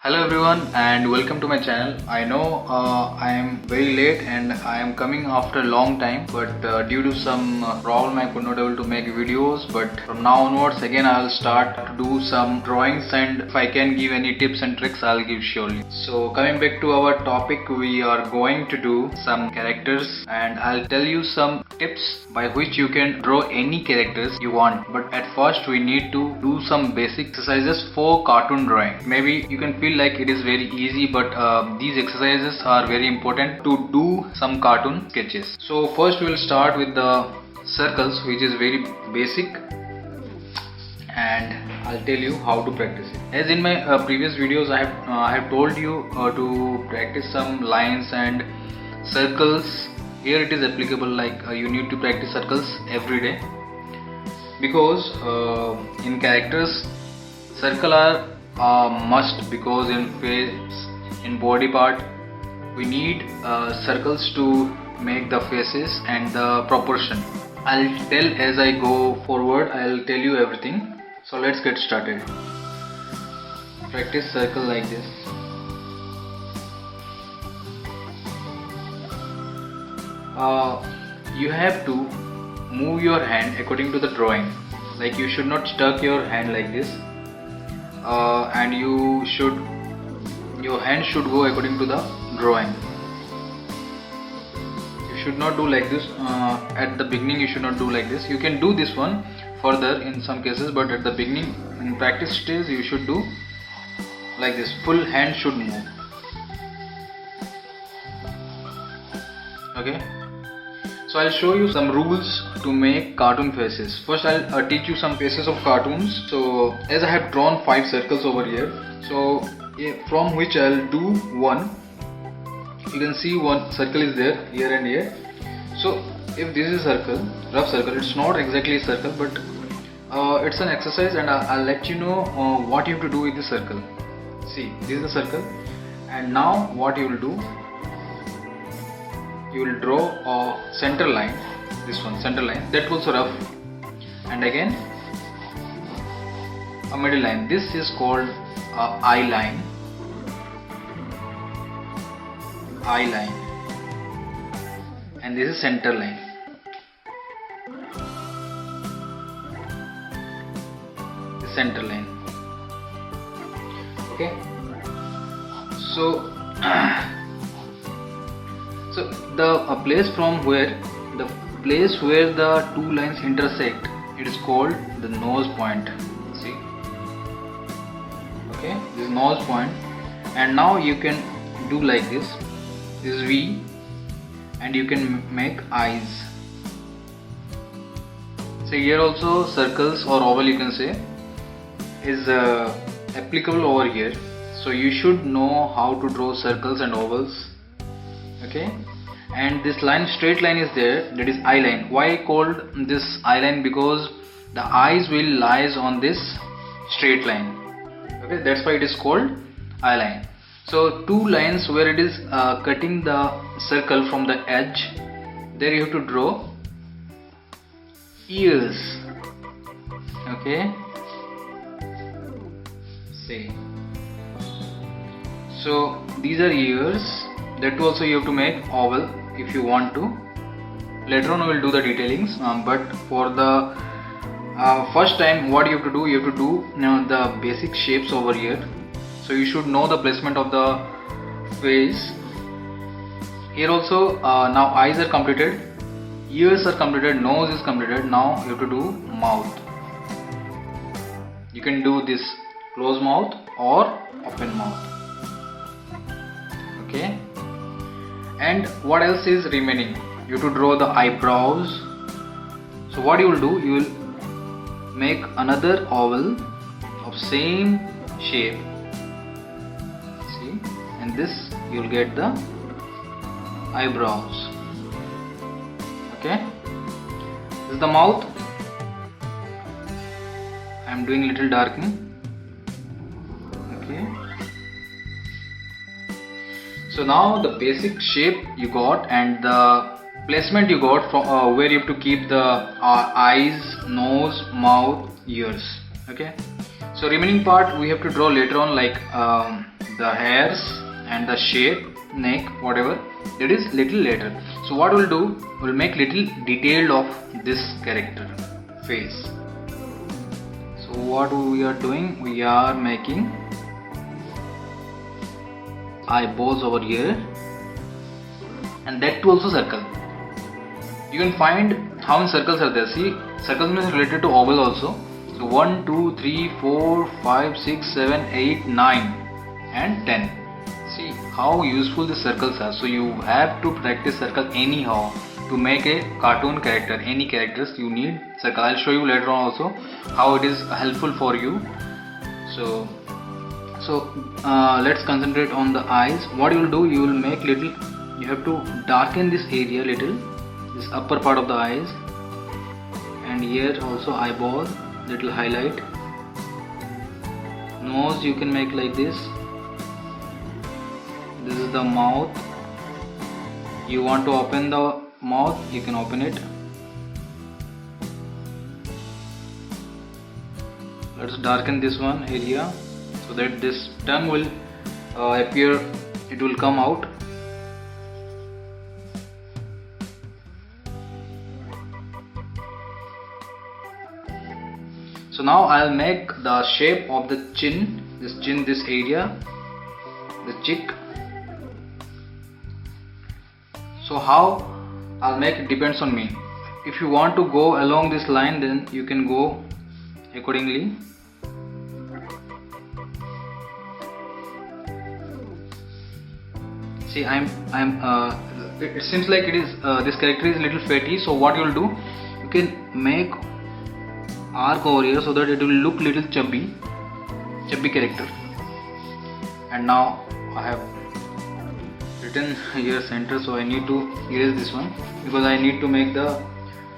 Hello everyone and welcome to my channel. I know I am very late and I am coming after a long time, but due to some problem I could not able to make videos. But from now onwards again I will start to do some drawings, and if I can give any tips and tricks I'll give surely. So coming back to our topic, we are going to do some characters and I'll tell you some tips by which you can draw any characters you want. But at first we need to do some basic exercises for cartoon drawing. Maybe you can feel like it is very easy, but these exercises are very important to do some cartoon sketches. So first we will start with the circles, which is very basic, and I'll tell you how to practice it. As in my previous videos I have told you to practice some lines and circles. Here it is applicable, like you need to practice circles every day, because in characters circle are must, because in face, in body part, we need circles to make the faces and the proportion. I'll tell as I go forward, I'll tell you everything. So let's get started. Practice circle like this. You have to move your hand according to the drawing. Like you should not stuck your hand like this, and your hand should go according to the drawing. You should not do like this. At the beginning you should not do like this. You can do this one further in some cases, but at the beginning, in practice stage, you should do like this. Full hand should move. Okay, so I'll show you some rules to make cartoon faces. First I'll teach you some faces of cartoons. So as I have drawn 5 circles over here, so from which I'll do one. You can see one circle is there here and here. So if this is a circle, rough circle, it's not exactly a circle, but it's an exercise, and I'll let you know what you have to do with the circle. See, this is the circle, and now what you will do, you will draw a center line, this one, center line, that was rough, and again a middle line. This is called eye line, and this is center line. The center line. Okay, so so the place from where the two lines intersect, it is called the nose point. See, okay, this is nose point, and now you can do like this. This is V, and you can make eyes. So here also circles or oval, you can say, is applicable over here. So you should know how to draw circles and ovals. Okay, and this line, straight line is there, that is eye line. Why called this eye line? Because the eyes will lies on this straight line. Okay, that's why it is called eye line. So two lines where it is cutting the circle from the edge, there you have to draw ears. Okay, see, so these are ears. That also you have to make oval if you want to. Later on we will do the detailings, but for the first time, what you have to do, you have to do the basic shapes over here. So you should know the placement of the face. Here also now eyes are completed, ears are completed, nose is completed. Now you have to do mouth. You can do this closed mouth or open mouth. Okay, and what else is remaining? You have to draw the eyebrows. So what you will do, you will make another oval of same shape. See, and this you will get the eyebrows. Okay, this is the mouth. I am doing little darkening. Okay, so now the basic shape you got and the placement you got from where you have to keep the eyes, nose, mouth, ears. Okay, so remaining part we have to draw later on, like the hairs and the shape, neck, whatever, that is little later. So what we'll do, we'll make little detailed of this character face. So what we are doing, we are making eyeballs over here, and that too also circle. You can find how many circles are there. See, circles means related to oval also. So 1, 2, 3, 4, 5, 6, 7, 8, 9 and 10. See how useful the circles are. So you have to practice circle anyhow to make a cartoon character. Any characters you need circle. I'll show you later on also how it is helpful for you. So let's concentrate on the eyes. What you will do, you will make little, you have to darken this area little, this upper part of the eyes, and here also eyeball, little highlight. Nose you can make like this. This is the mouth. You want to open the mouth, you can open it. Let's darken this one area so that this tongue will appear, it will come out. So now I'll make the shape of the chin, this area, the cheek. So how I'll make it depends on me. If you want to go along this line, then you can go accordingly. See, it seems like it is this character is a little fatty. So what you will do, you can make arc over here so that it will look little chubby character. And now I have written here center, so I need to erase this one because I need to make the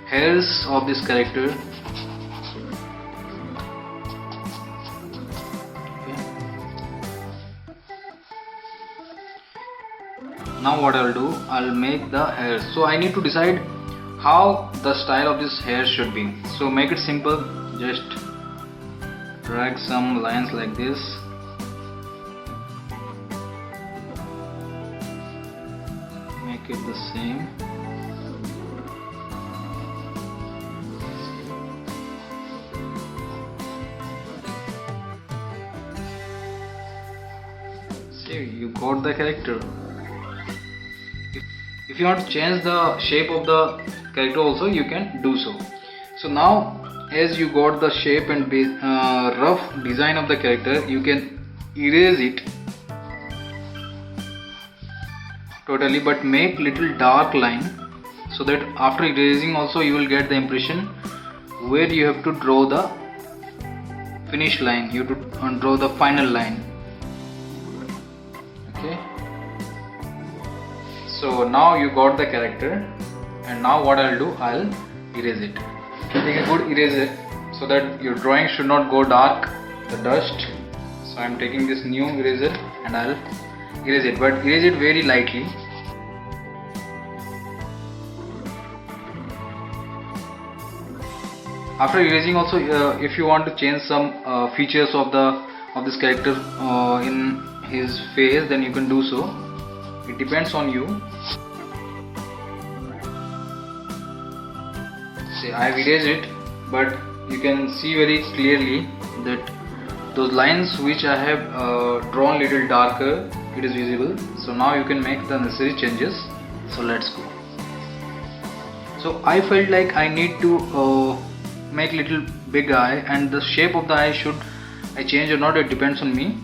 hairs of this character. Now what I'll do, I'll make the hairs. So I need to decide how the style of this hair should be. So make it simple, just drag some lines like this. Make it the same. See, you got the character. If you want to change the shape of the character also, you can do so. So now as you got the shape and rough design of the character, you can erase it totally, but make little dark line so that after erasing also you will get the impression where you have to draw the finish line, you have to draw the final line. Okay. So now you got the character, and now what I'll do, I'll erase it. Take a good eraser so that your drawing should not go dark, the dust. So I'm taking this new eraser and I'll erase it, but erase it very lightly. After erasing also, if you want to change some features of this character in his face, then you can do so. It depends on you. See, I have erased it, but you can see very clearly that those lines which I have drawn little darker, it is visible. So now you can make the necessary changes. So let's go. So I felt like I need to make little big eye, and the shape of the eye should I change or not, it depends on me.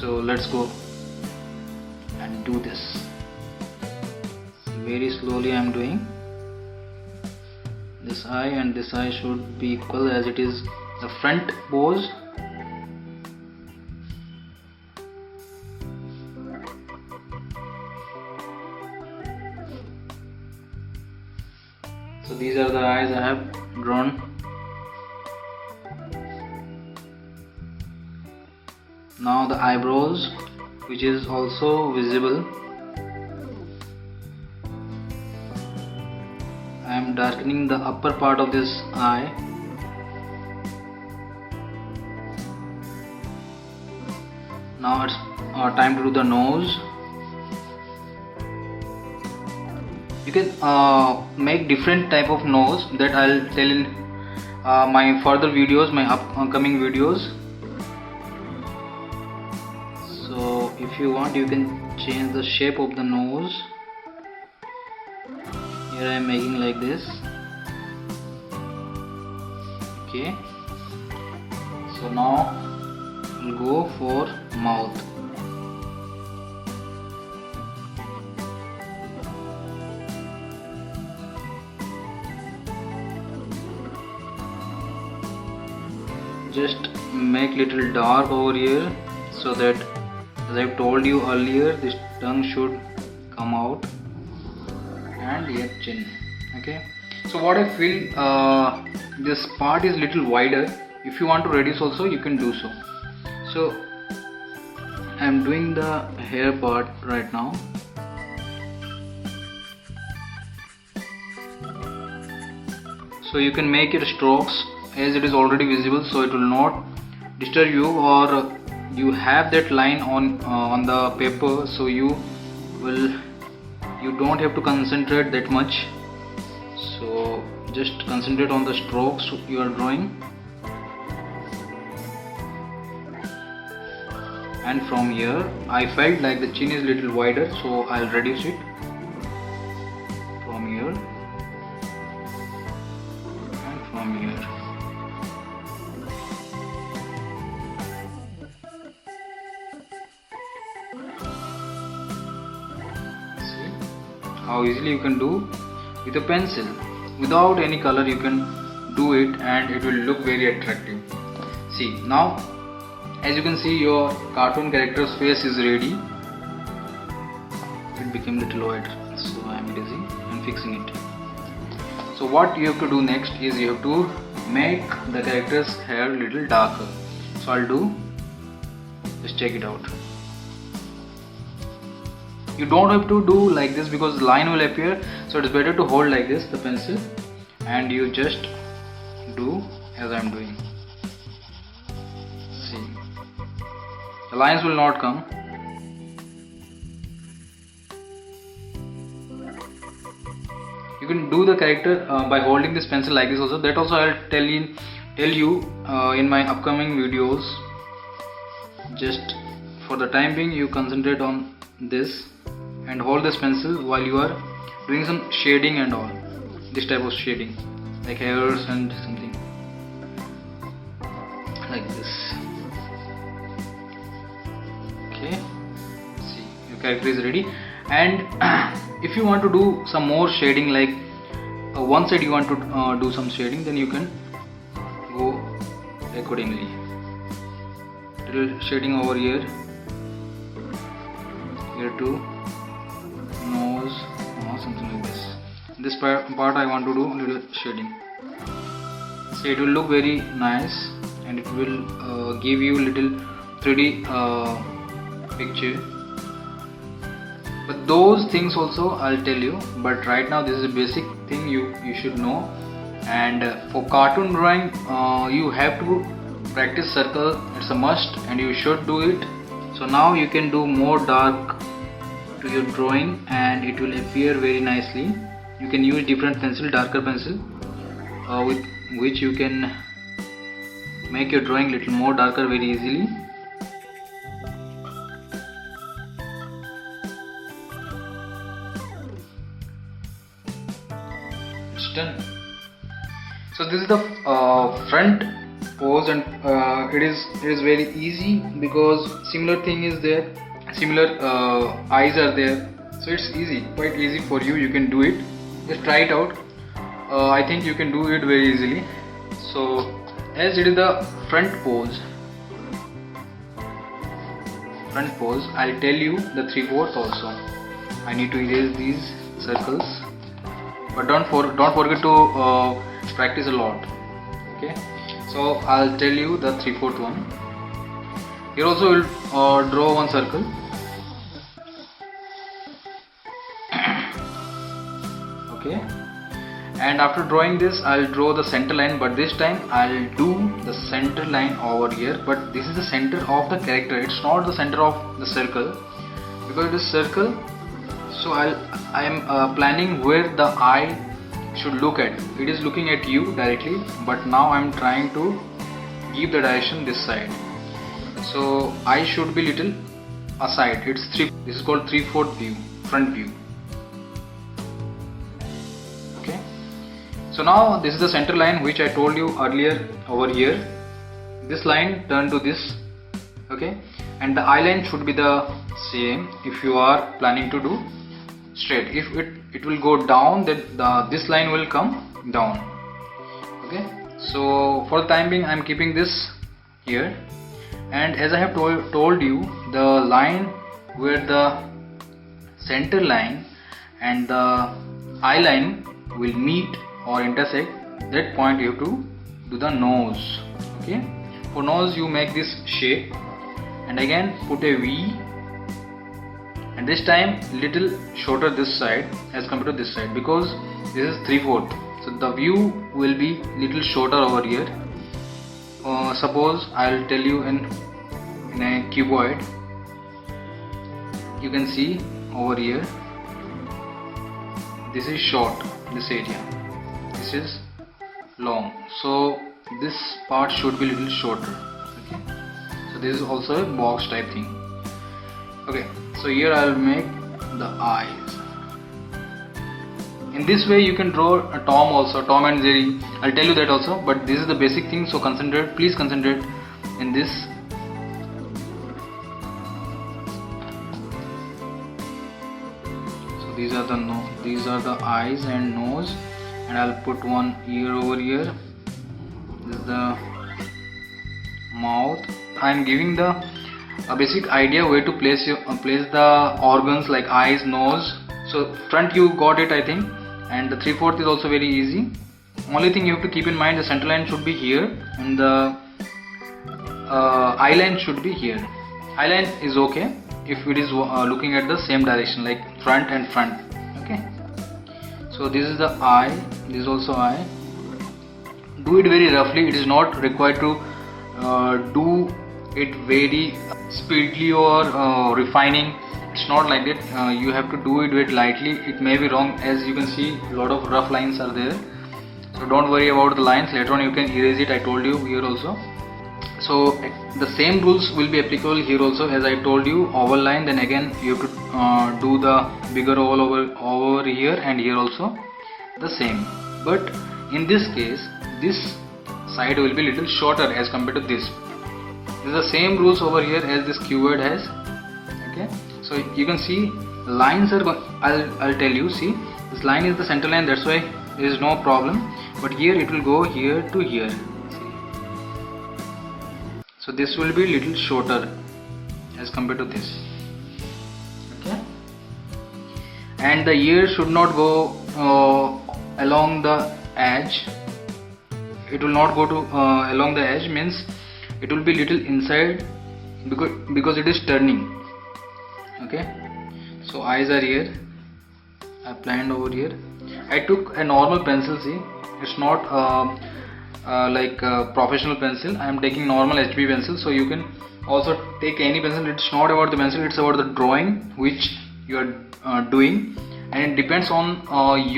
So let's go and do this. Very slowly I am doing. This eye and this eye should be equal as it is the front pose. So these are the eyes I have drawn. Now the eyebrows, which is also visible. I am darkening the upper part of this eye. Now it's time to do the nose. You can make different type of nose that I'll tell in my further videos, my upcoming videos. So if you want, you can change the shape of the nose. Here I am making like this. Okay, so now we'll go for mouth. Just make little dark over here, so that, as I've told you earlier, this tongue should come out, and here chin. Okay, so what I feel, this part is little wider. If you want to reduce also, you can do so. So I am doing the hair part right now. So you can make your strokes as it is already visible, so it will not disturb you, or you have that line on the paper, so you don't have to concentrate that much. So just concentrate on the strokes you are drawing, and from here I felt like the chin is little wider, so I'll reduce it from here and from here. How easily you can do with a pencil. Without any color you can do it, and it will look very attractive. See, now as you can see, your cartoon character's face is ready. It became little white, so I am busy and fixing it. So what you have to do next is you have to make the character's hair little darker. So I'll do, just check it out. You don't have to do like this because the line will appear, so it's better to hold like this the pencil, and you just do as I am doing. See, the lines will not come. You can do the character by holding this pencil like this also. That also I'll tell you in my upcoming videos. Just for the time being, you concentrate on this and hold this pencil while you are doing some shading and all, this type of shading like hairs and something like this. Okay, see, your character is ready. And if you want to do some more shading, like one side you want to do some shading, then you can go accordingly. Little shading over here, here too, nose, or something like this. This part I want to do little shading. So it will look very nice, and it will give you little 3D picture. But those things also I'll tell you, but right now this is a basic thing you should know. And for cartoon drawing, you have to practice circle. It's a must, and you should do it. So now you can do more dark to your drawing, and it will appear very nicely. You can use different pencil, darker pencil, with which you can make your drawing little more darker very easily. It's done. So this is the front pose, and it is very easy because similar thing is there, similar eyes are there, so it's easy, quite easy for you. You can do it, just try it out. I think you can do it very easily. So as it is the front pose, I'll tell you the 3/4 also. I need to erase these circles, but don't forget to practice a lot. Okay, so I'll tell you the 3/4 one. Here also we'll draw one circle. Okay, And after drawing this, I'll draw the center line, but this time I'll do the center line over here. But this is the center of the character, it's not the center of the circle, because it is circle. So I am planning where the eye should look at. It is looking at you directly, but now I'm trying to give the direction this side. So eye should be little aside. This is called 3/4 view, front view. Okay. So now this is the center line which I told you earlier over here. This line turn to this. Okay. And the eye line should be the same if you are planning to do straight. If it will go down, then this line will come down. Okay. So for the time being I am keeping this here. And as I have told you, the line where the center line and the eye line will meet or intersect, that point you have to do the nose. Okay. For nose you make this shape and again put a V, and this time little shorter this side as compared to this side, because this is 3/4. So the view will be little shorter over here. Suppose I'll tell you in a cuboid, you can see over here, this is short, this area, this is long, so this part should be little shorter. Okay. So this is also a box type thing. Okay, so here I'll make the eyes. In this way you can draw a Tom also, Tom and Jerry. I'll tell you that also, but this is the basic thing, so please concentrate in this. So these are the eyes and nose, and I'll put one ear over here. This is the mouth. I'm giving the basic idea where to place the organs like eyes, nose. So front you got it, I think, and the 3/4 is also very easy. Only thing you have to keep in mind, the center line should be here and the eye line should be here. Eye line is okay if it is looking at the same direction, like front and front. Okay. So this is the eye, this is also eye. Do it very roughly. It is not required to do it very speedily or refining. It's not like that. You have to do it very lightly. It may be wrong, as you can see a lot of rough lines are there, so don't worry about the lines. Later on you can erase it, I told you here also. So the same rules will be applicable here also. As I told you, oval line, then again you have to do the bigger oval over here, and here also the same. But in this case, this side will be little shorter as compared to this. This is the same rules over here as this cuboid has. Okay, so you can see lines are I'll tell you. See, this line is the center line, that's why there is no problem, but here it will go here to here. See, so this will be little shorter as compared to this. Okay, and the ear should not go along the edge. It will not go to along the edge, means it will be little inside, because it is turning. Okay, so eyes are here. I planned over here. I took a normal pencil. See, it's not like a professional pencil. I am taking normal HB pencil, so you can also take any pencil. It's not about the pencil, it's about the drawing which you are doing, and it depends on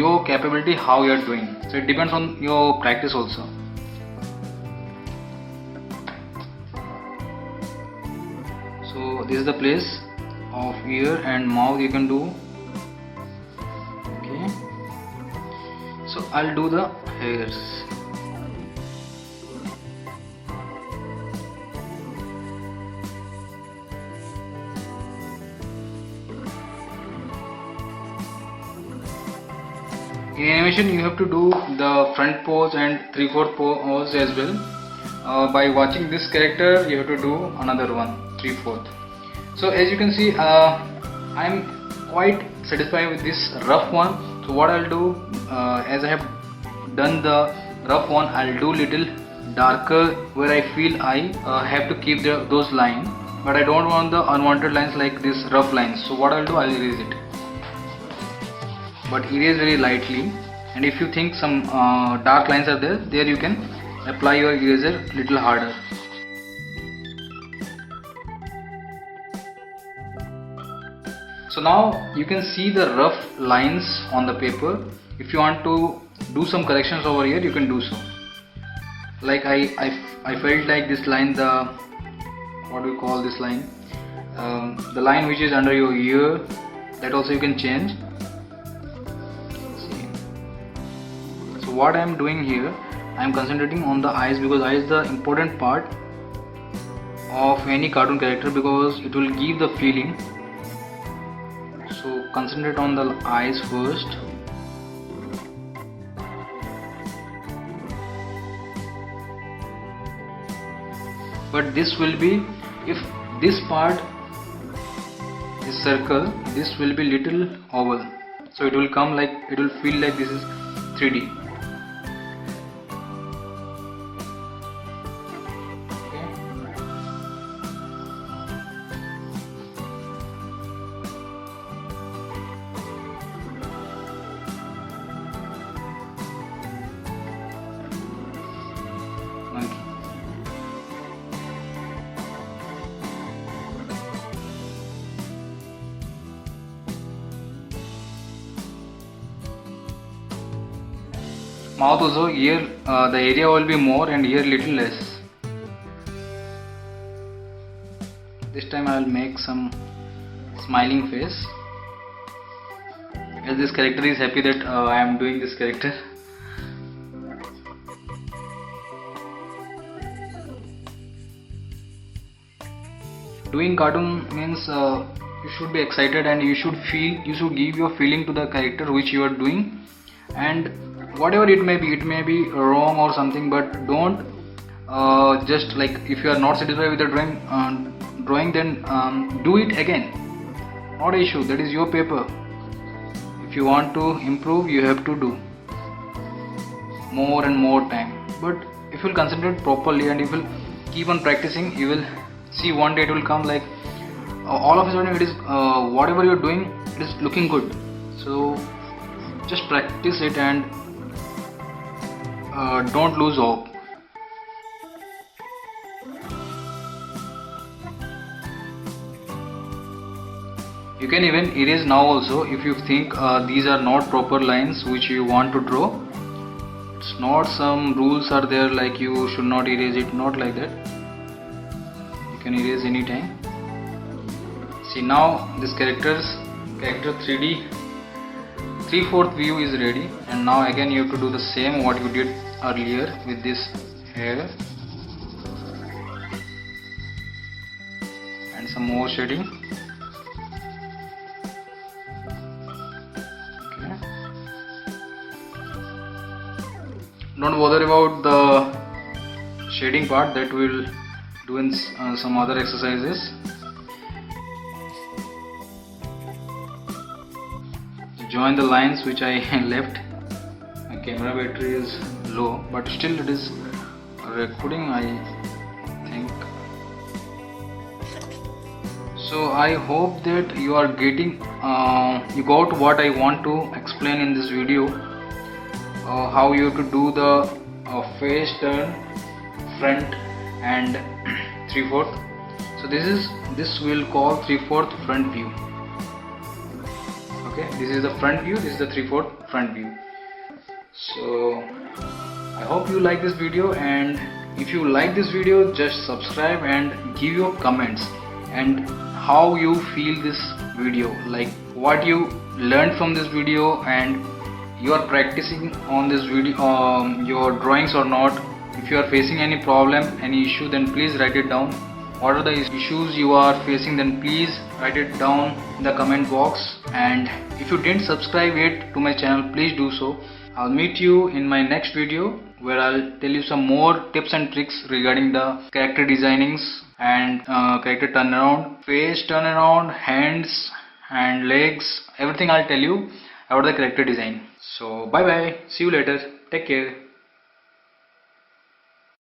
your capability, how you are doing. So it depends on your practice also. So this is the place of ear and mouth you can do. Okay, so I'll do the hairs. In animation you have to do the front pose and 3/4 pose as well. By watching this character you have to do another one, 3/4. So as you can see, I am quite satisfied with this rough one. So what I'll do, as I have done the rough one, I'll do little darker where I feel I have to keep those lines, but I don't want the unwanted lines like this rough lines. So what I'll do, I'll erase it, but erase very lightly, and if you think some dark lines are there you can apply your eraser little harder. So now you can see the rough lines on the paper. If you want to do some corrections over here, you can do so. Like I felt like this line, the what do you call this line, the line which is under your ear, that also you can change. See. So what I am doing here, I am concentrating on the eyes, because eyes is the important part of any cartoon character, because it will give the feeling. So concentrate on the eyes first. But this will be, if this part is circle, this will be little oval, so it will come like, it will feel like this is 3D. Mouth also, here the area will be more and here little less. This time I will make some smiling face, as this character is happy that I am doing this character. Doing cartoon means you should be excited and you should feel, you should give your feeling to the character which you are doing, and whatever it may be wrong or something, but don't just like, if you are not satisfied with the drawing, then do it again, not an issue, that is your paper. If you want to improve, you have to do more and more time. But if you will concentrate properly and if you will keep on practicing, you will see one day it will come like all of a sudden it is whatever you are doing, it is looking good. So just practice it and don't lose hope. You can even erase now also if you think these are not proper lines which you want to draw. It's not some rules are there like you should not erase it, not like that. You can erase anytime. See, now this character 3D 3/4 view is ready, and now again you have to do the same what you did earlier with this hair and some more shading. Okay. Don't bother about the shading part, that we will do in some other exercises. Join the lines which I left. My camera battery is low, but still it is recording, I think. So I hope that you are getting you got what I want to explain in this video, how you have to do the face turn, front and 3/4. So this will call 3/4 front view. Okay, this is the front view, this is the 3/4 front view. So I hope you like this video, and if you like this video, just subscribe and give your comments and how you feel this video, like what you learned from this video, and you are practicing on this video your drawings or not. If you are facing any problem, any issue, then please write it down. What are the issues you are facing, then please write it down in the comment box. And if you didn't subscribe yet to my channel, please do so. I'll meet you in my next video where I'll tell you some more tips and tricks regarding the character designings and character turnaround, face turnaround, hands and legs, everything I'll tell you about the character design. So bye bye, see you later, take care.